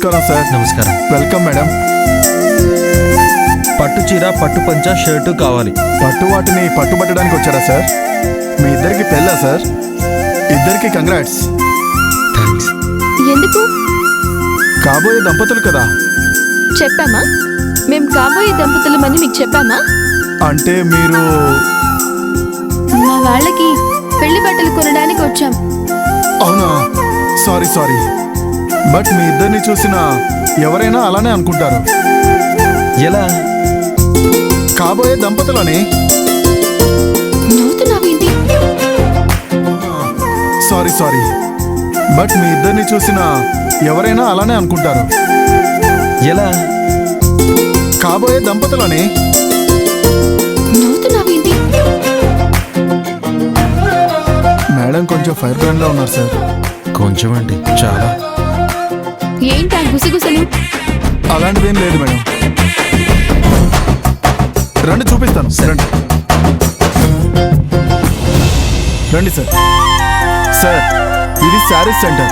నమస్కారం సార్. నమస్కారం. Welcome madam. పట్టు చీర, పట్టు పంచ, షర్టు కావాలి. పట్టు వాటిని పట్టుబట్టడానికి వచ్చారా సార్? మీ ఇద్దరికి పెళ్ళా సార్? ఇద్దరికి కంగ్రాట్స్. థ్యాంక్స్. ఎందుకు కాబోయే దంపతులు కదా. చెప్పామా? మేం కాబోయే దంపతులమని మీకు చెప్పామా? అంటే మీరు మా వాళ్ళకి పెళ్లి బట్టలు కొనడానికి వచ్చాం. అవునా? సారీ సారీ, బట్ మీ ఇద్దరిని చూసిన ఎవరైనా అలానే అనుకుంటారు. ఎలా? కాబోయే దంపతులని. నవ్వుతున్నావేంటి? సారీ సారీ, బట్ మీ ఇద్దరిని చూసిన ఎవరైనా అలానే అనుకుంటారు. ఎలా? కాబోయే దంపతులని. నవ్వుతున్నావేంటి? మేడం కొంచెం ఫైర్ బ్రాండ్ లో ఉన్నారు సార్. కొంచెం అండి, చాలా. ఏంటా గుసగుసలు? అలాంటిదేం లేదు మేడం. రండి చూపిస్తాను. రండి రండి సార్. సార్, ఇది శారీస్ సెంటర్.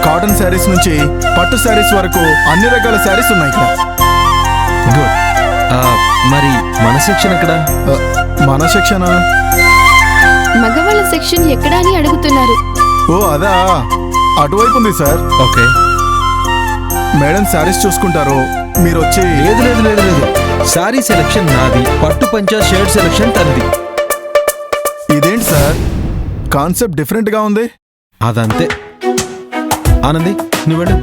కాటన్ శారీస్ నుంచి పట్టు శారీస్ వరకు అన్ని రకాల శారీస్ ఉన్నాయి ఇక్కడ. గుడ్. మరి మన సెక్షన్ ఎక్కడ? మన సెక్షన్ మగవాళ్ళ సెక్షన్ ఎక్కడా అని అడుగుతున్నారు. ఓ అదా, అటువైపు ఉంది సార్. ఓకే. మేడం శారీస్ చూసుకుంటారు, మీరు వచ్చి. లేదు లేదు లేదు లేదు, శారీ సెలక్షన్ నాది, పట్టు పంచ షర్ట్ సెలక్షన్ తనది. ఇదేంటి సార్, కాన్సెప్ట్ డిఫరెంట్ గా ఉంది. అదంతే. ఆనంది, నువ్వు వెళ్ళు.